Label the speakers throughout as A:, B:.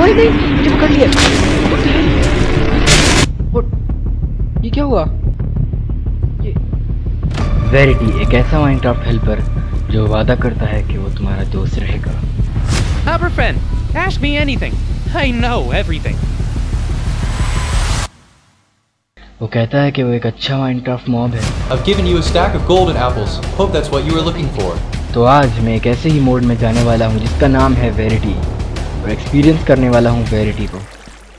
A: भाई नहीं, मुझे पकड़ लिया। What the hell? What? ये क्या हुआ? ये वेरिटी एक ऐसा माइनक्राफ्ट हेल्पर जो वादा करता है कि वो तुम्हारा दोस्त रहेगा।
B: Helper friend, ask me anything. I know everything.
A: वो कहता है कि वो एक अच्छा माइनक्राफ्ट मॉब है।
C: I've given you a stack of golden apples. Hope that's what you were looking for.
A: तो आज मैं एक ऐसे ही मोड में जाने वाला हूँ जिसका नाम है वेरिटी, और एक्सपीरियंस करने वाला हूँ वेरिटी को,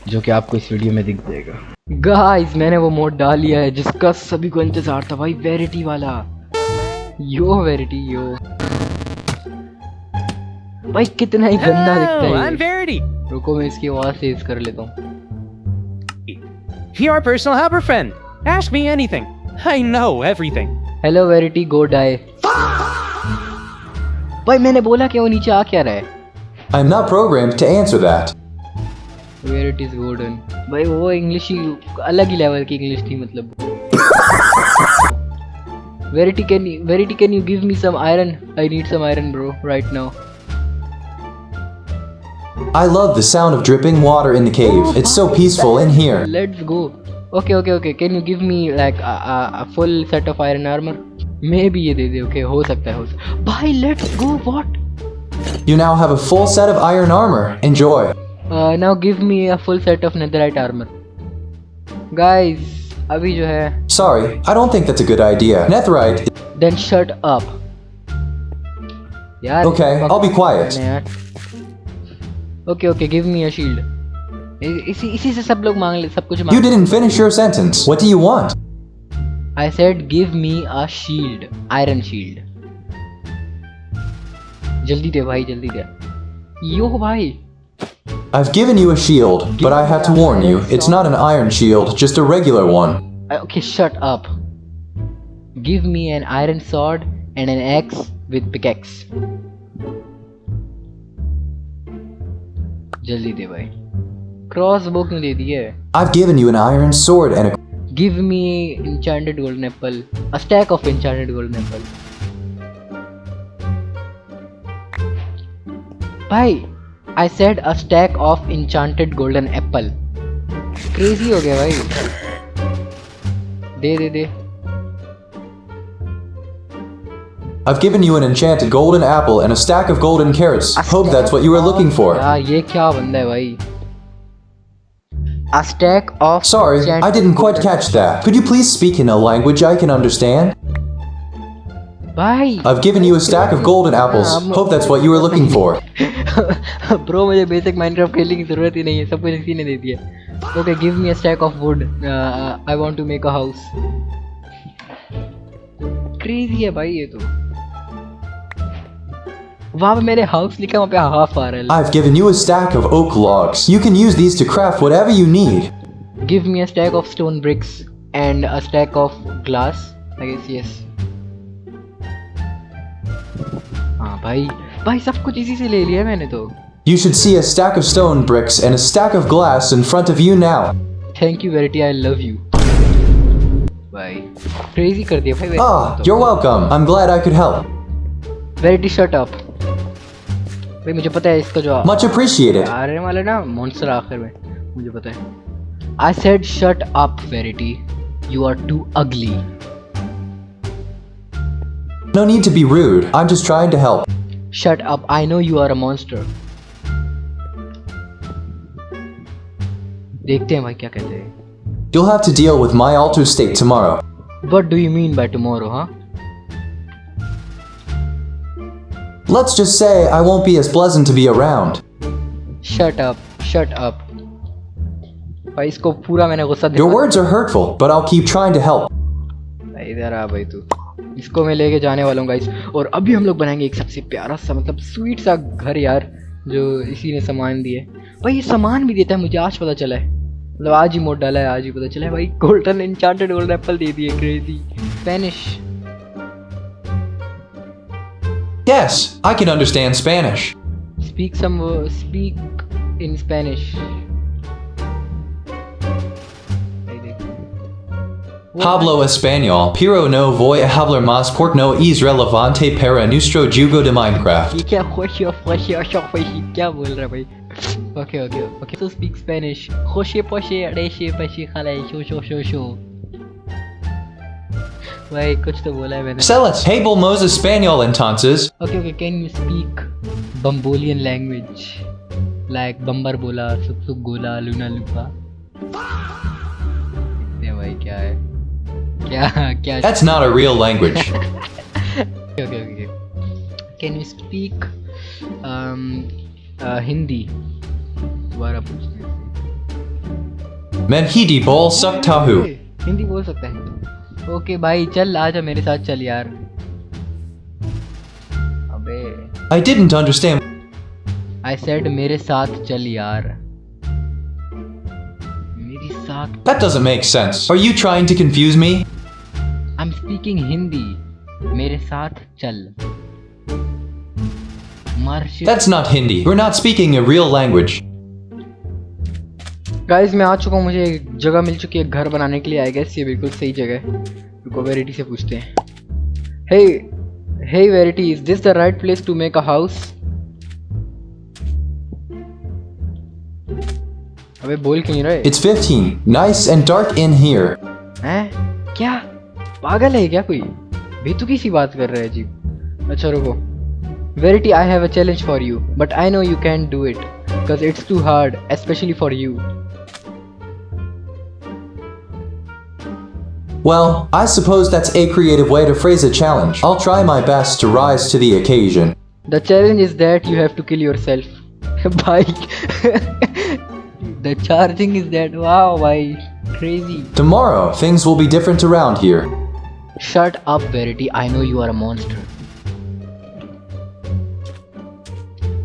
A: जो कि आपको इस वीडियो में दिख जाएगा। गाइस मैंने वो मोड डाल लिया है जिसका सभी को इंतजार था भाई, वेरिटी वाला। यो वेरिटी यो भाई, कितना ही गंदा दिखता
B: Hello,
A: है
B: I'm
A: ये।
B: Verity.
A: रुको मैं इसकी आवाज तेज कर लेता हूँ।
B: Your personal helper friend. Ask me anything. I know everything.
A: Hello Verity, go die. भाई मैंने बोला कि वो नीचे आ क्या रहा है।
C: I'm not programmed to answer that.
A: Verity is golden. भाई वो इंग्लिश ही अलग ही लेवल की इंग्लिश थी मतलब। Verity can you give me some iron? I need some iron bro right now.
C: I love the sound of dripping water in the cave. It's so peaceful in here.
A: Let's go. Okay. Can you give me like a full set of iron armor? Maybe ये दे दे। Okay, हो सकता है भाई let's go. What?
C: You now have a full set of iron armor. Enjoy.
A: Now give me a full set of netherite armor. Guys, अभी जो है
C: Sorry, I don't think that's a good idea. Netherite.
A: then shut up. यार
C: Okay, I'll be quiet.
A: Okay, give me a shield. इसी से सब लोग मांग ले, सब कुछ
C: You
A: मांग।
C: didn't finish your sentence. What do you want?
A: I said give me a shield, iron shield. जल्दी दे भाई, जल्दी दे। यो भाई।
C: I've given you a shield, but I have to warn you, it's not an iron shield, just a regular one.
A: Okay, shut up. Give me an iron sword and an axe with pickaxe. जल्दी दे भाई। Cross बो क्यों दे दिए?
C: I've given you an iron sword and a...
A: Give me enchanted golden apple, a stack of enchanted golden apple. भाई, I said a stack of enchanted golden apple. Crazy हो गया भाई। दे।
C: I've given you an enchanted golden apple and a stack of golden carrots. Hope that's what you were looking for.
A: यार ये क्या बंदा है भाई? A stack of
C: Sorry, I
A: enchanted
C: didn't quite
A: golden-
C: catch that. Could you please speak in a language I can understand?
A: भाई
C: I've given you a stack of golden apples. Hope that's what you were looking for.
A: Bro मुझे basic Minecraft खेलने की जरूरत ही नहीं है, सब कुछ इसी ने दे दिया। Okay, give me a stack of wood. I want to make a house. Crazy है भाई ये तो। वहाँ पे मेरे हाउस लिखा, वहाँ पे हाफ आ रहा है।
C: I've given you a stack of oak logs. You can use these to craft whatever you need.
A: Give me a stack of stone bricks and a stack of glass, I guess yes. हाँ भाई सब कुछ इसी से ले लिया मैंने तो।
C: You should see a stack of stone bricks and a stack of glass in front of you now.
A: Thank you verity, I love you. भाई क्रेजी कर दिया भाई।
C: Ah, you're welcome. I'm glad I could help.
A: Verity shut up. भाई मुझे पता है इसका जो
C: Much appreciated.
A: आने वाला ना मॉन्स्टर आखिर में, मुझे पता है। I said shut up Verity, you are too ugly.
C: No need to be rude. I'm just trying to help.
A: Shut up, I know you are a monster. देखते हैं भाई क्या कहते हैं।
C: You'll have to deal with my altered state tomorrow.
A: What do you mean by tomorrow, huh?
C: Let's just say I won't be as pleasant to be around.
A: Shut up. भाई इसको पूरा मैंने गुस्सा
C: Your words are hurtful, but I'll keep trying to help.
A: भाई इधर आ भाई तू। इसको मैं लेके जाने वाला हूँ गाइस, और अभी हम लोग बनाएंगे एक सबसे प्यारा सा मतलब स्वीट सा घर यार, जो इसी ने सामान दिए। भाई ये सामान भी देता है, मुझे आज पता चला है, मतलब आज ही मोड डाला है, आज ही पता चला है भाई। गोल्डन एन्चांटेड गोल्डन एप्पल दे दिए, crazy. Spanish.
C: Yes, I can understand Spanish.
A: Speak in Spanish.
C: Hablo Espanol, pero no voy a hablar más porque no es relevante para nuestro juego de Minecraft.
A: ये क्या खोशे क्या बोल रहा है भाई? Okay तो speak Spanish खोशे पोशे अड़ेशे पशे खले शो भाई कुछ तो बोला है मैंने.
C: Celes, hablamos Espanol entonces.
A: Okay, can you speak Bambolian language like बम्बर बोला सुक गोला लूना लुपा? ये भाई क्या है क्या
C: That's not a real language.
A: Okay. Can you speak Hindi? दोबारा पूछते हैं.
C: मैं हिंदी बोल सकता हूँ.
A: हिंदी बोल सकता है. ओके भाई चल आजा मेरे साथ चल यार. अबे
C: I didn't understand.
A: I said मेरे साथ चल यार. मेरे साथ.
C: That doesn't make sense. Are you trying to confuse me?
A: I'm speaking Hindi. मेरे साथ चल. Marsh.
C: That's not Hindi. We're not speaking a real language.
A: Guys मैं आ चुका हूँ. मुझे एक जगह मिल चुकी है घर बनाने के लिए. आई गेस ये बिल्कुल सही जगह है. रुको वेरिटी से पूछते हैं. Hey Verity, is this the right place to make a house? अबे बोल क्यों नहीं रहे?
C: It's 15. Nice and dark in here.
A: हैं? क्या पागल है क्या कोई? बेतुकी सी बात कर रहा है अजीब. अच्छा रुको. Verity, I have a challenge for you but I know you can do it because it's too hard specially for you.
C: Well, I suppose that's a creative way to phrase a challenge. I'll try my best to rise to the occasion.
A: The challenge is that you have to kill yourself. Bhai. The charging is that. Wow, bhai. Crazy.
C: Tomorrow, things will be different around here.
A: Shut up, Verity. I know you are a monster.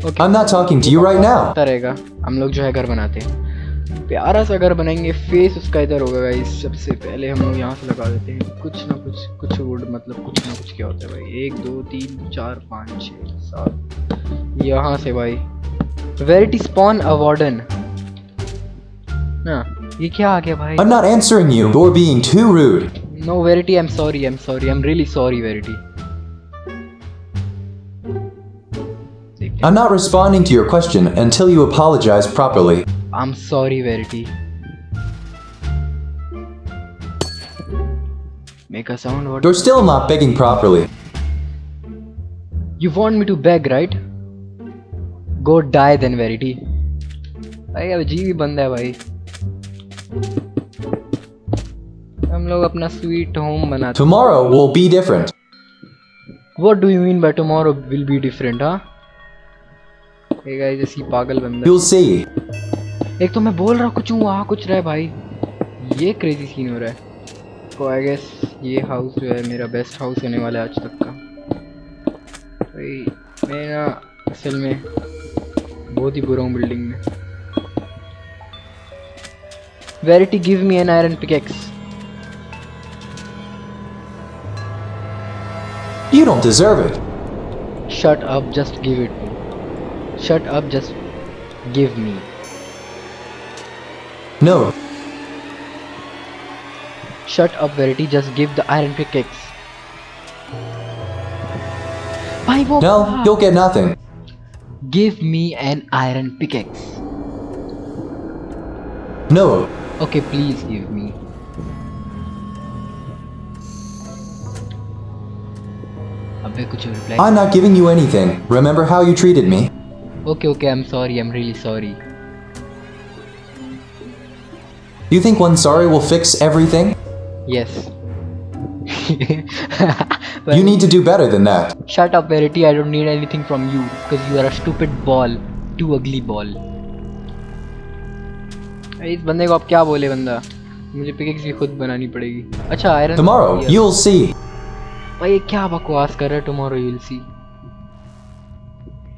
A: Okay.
C: I'm not talking to you right now.
A: होता रहेगा. हम लोग जो है घर बनाते हैं. प्यारा सा घर बनाएंगे. फेस उसका इधर होगा गाइस. सबसे पहले हम लोग यहाँ से लगा देते हैं कुछ ना कुछ वुड. मतलब कुछ ना कुछ क्या होता है भाई. 1 2 3 4 5 6 7 यहाँ से भाई. वेरिटी स्पॉन अ वार्डन. ना ये क्या आ गया भाई?
C: I'm not answering you. You're being too rude.
A: No, Verity, I'm sorry. I'm really sorry, Verity.
C: I'm not responding to your question until you apologize properly.
A: I'm sorry, Verity. Make a sound. What?
C: You're still not begging properly.
A: You want me to beg, right? Go die then, Verity. भाई अब जी भी बंद है भाई. हम लोग अपना sweet home बनाते.
C: Tomorrow will be different.
A: What do you mean by tomorrow will be different, हाँ? ये गाइस ऐसी पागल बंदा.
C: You'll see.
A: एक तो मैं बोल रहा कुछ हूँ वहाँ कुछ रहा है भाई. ये क्रेजी सीन हो रहा है. तो आई गेस ये हाउस जो है मेरा बेस्ट हाउस होने वाला है आज तक का. भाई मैं ना असल में बहुत ही बुरा हूँ बिल्डिंग में. Verity, give me an iron pickaxe.
C: You don't deserve it.
A: Shut up, just give it. Shut up, just give me.
C: No.
A: Shut up, Verity, just give the iron pickaxe. भाई वो
C: No, you'll get nothing.
A: Give me an iron pickaxe.
C: No.
A: Okay, please give me. अबे कुछ reply.
C: I'm not giving you anything. Remember how you treated me?
A: Okay, I'm sorry. I'm really sorry.
C: You think one sorry will fix everything?
A: Yes.
C: You need to do better than that.
A: Shut up, Verity. I don't need anything from you because you are a stupid ball. Too ugly ball. इस बंदे को अब क्या बोले बंदा. मुझे pickaxe भी खुद बनानी पड़ेगी. अच्छा आयरन.
C: Tomorrow, you'll see.
A: भाई क्या बकवास कर रहा है. Tomorrow you'll see.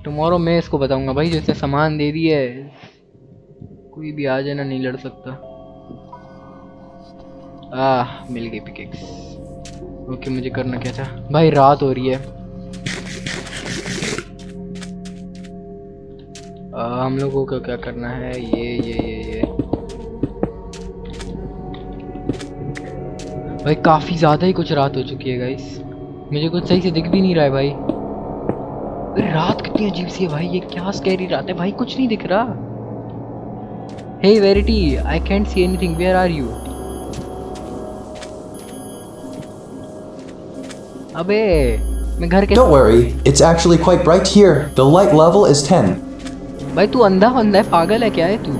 A: टुमारो मैं इसको बताऊंगा भाई जो इसने सामान दे दिया है. कोई भी आ जाए ना, नहीं लड़ सकता. मिल गई पिकेक्स. ओके मुझे करना क्या था भाई. रात हो रही है. हम लोगों को क्या करना है. ये भाई काफी ज्यादा ही कुछ रात हो चुकी है गाइस, मुझे कुछ सही से दिख भी नहीं रहा है भाई। अरे रात कितनी अजीब सी है भाई, ये क्या स्कैरी रात है भाई, कुछ नहीं दिख रहा। Hey Verity, I can't see anything, where are you? अबे मैं घर के।
C: Don't worry, it's actually quite bright here. The light level is 10.
A: भाई तू अंधा बंदा है, पागल है क्या है तू?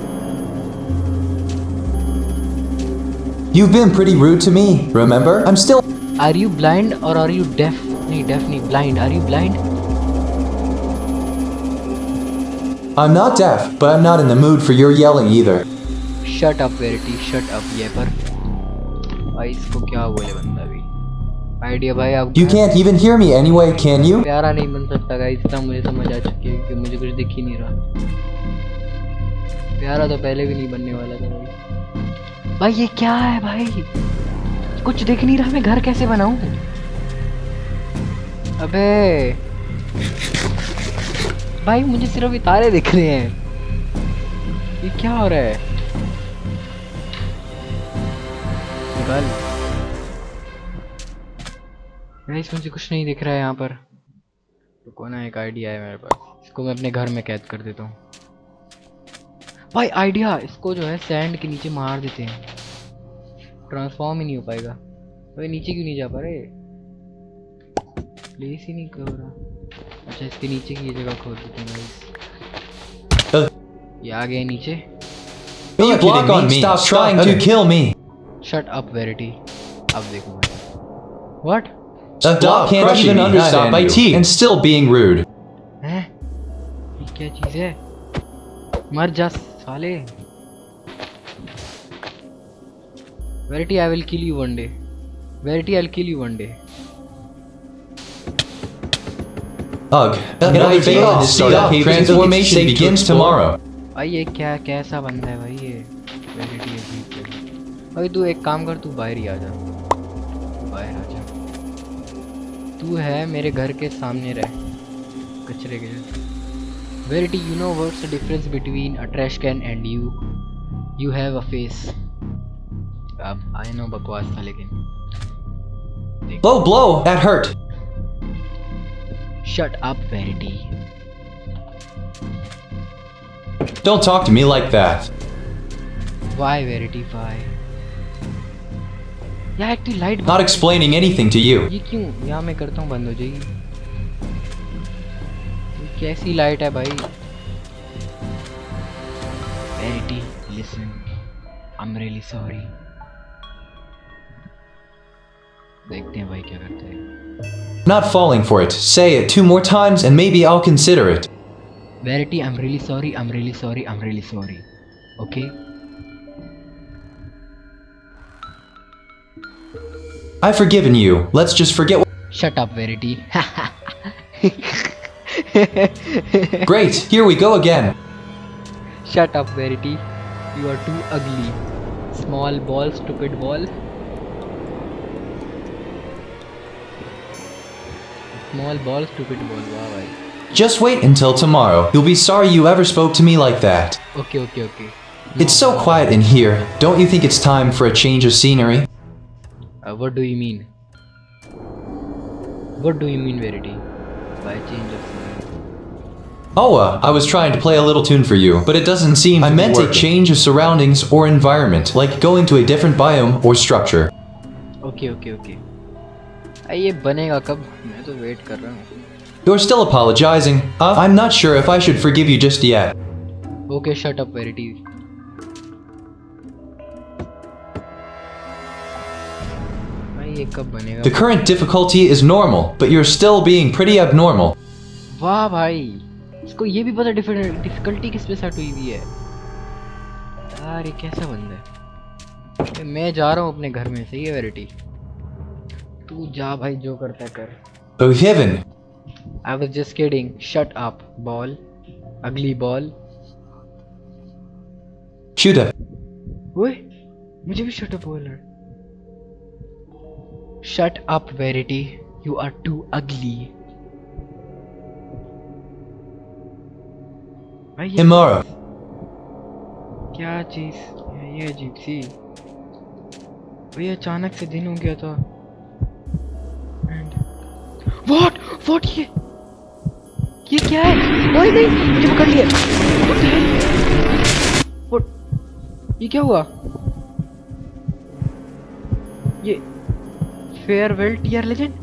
C: You've been pretty rude to me, remember? I'm still.
A: Are you blind और आर यू डेफ? नहीं डेफ नहीं, blind. Are you blind?
C: I'm not deaf, but I'm not in the mood for your yelling either.
A: Shut up verity, shut up. ये पर भाई इसको क्या बोले बंदा भी। आइडिया भाई आप
C: You can't even hear me anyway, can you?
A: प्यारा नहीं बन सकता गाइस, इतना मुझे समझ आ चुकी है कि मुझे कुछ दिख ही नहीं रहा। प्यारा तो पहले भी नहीं बनने वाला था भाई। भाई ये क्या है भाई, कुछ दिख नहीं रहा, मैं घर कैसे बनाऊं? अबे भाई मुझे सिर्फ ये तारे दिख रहे हैं, ये क्या हो रहा है? निकाल गाइस, मुझे कुछ नहीं दिख रहा है यहाँ पर। तो कौन है, एक आइडिया है मेरे पास, इसको मैं अपने घर में कैद कर देता हूँ। भाई आइडिया, इसको जो है सैंड के नीचे मार देते हैं, ट्रांसफॉर्म ही नहीं हो पाएगा। भाई नीचे क्यों नहीं जा पा रहे, प्लेस ही नहीं कर रहा। अच्छा इसके नीचे की ये जगह खोद देते हैं गाइस। ये आ गए नीचे।
C: You block on me. Stop trying to kill me.
A: Shut up verity, अब देखो what
C: Stop can't even understand my teeth and still being rude.
A: हैं, ये क्या चीज है? मर जा साले। Verity I will kill you one day, verity I will kill you one day.
C: Ugh. Another fail in this startup. Transformation begins tomorrow.
A: भाई ये क्या कैसा बंदा है भाई ये? वेरिटी अजीब है भाई। तू एक काम कर, तू बाहर ही आ जा, बाहर आ जा। तू है मेरे घर के सामने रह, कचरे के। Verity you know what's the difference between a trash can and you? You have a face. अब आई नो बकवास था लेकिन
C: Low blow. That hurt.
A: Shut up verity.
C: Don't talk to me like that.
A: Why verity why? यार एक तो light
C: Not explaining anything to you.
A: ये क्यों यहाँ मैं करता हूँ बंद हो जाएगी? ये कैसी लाइट है भाई? Verity listen, I am really sorry. देखते हैं भाई क्या करता है।
C: Not falling for it. Say it 2 more times and maybe I'll consider it.
A: Verity I am really sorry, I am really sorry, I am really sorry. Okay
C: I've forgiven you. Let's just forget.
A: Shut up Verity.
C: Great. Here we go again.
A: Shut up Verity, you are too ugly, small ball, stupid ball. Small ball, stupid ball, वाह भाई।
C: Just wait until tomorrow. You'll be sorry you ever spoke to me like that.
A: Okay okay okay.
C: It's so quiet in here. Don't you think it's time for a change of scenery?
A: What do you mean? What do you mean, Verity? By change of scenery?
C: Oh, I was trying to play a little tune for you, but it doesn't seem. I meant a change of surroundings or environment, like going to a different biome or structure.
A: Okay, okay, okay. ये बनेगा कब? मैं तो wait कर रहा हूँ।
C: You're still apologizing. I'm not sure if I should forgive you just yet.
A: Okay, shut up, Verity. ये कब बनेगा?
C: The current difficulty is normal, but you're still being pretty abnormal.
A: वाह भाई, इसको ये भी पता डिफिकल्टी किस पे सेट हुई हुई है। यार ये कैसा बंदा है? मैं जा रहा हूँ अपने घर में, सही है वेरिटी? तू जा भाई, जो करता कर।
C: Forgiven.
A: I was just kidding. Shut up, ball. Ugly ball.
C: Shoot up.
A: ओए, मुझे भी shut up बोल रहा है। Shut up, Verity. You are too ugly. भाई ये
C: Imara.
A: क्या चीज? ये अजीब सी। भाई अचानक से दिन हो गया था। एंड व्हाट ये क्या है? ओए नहीं, मुझे पकड़ लिया। व्हाट ये क्या हुआ? ये फेयरवेल टीआर लेजेंड।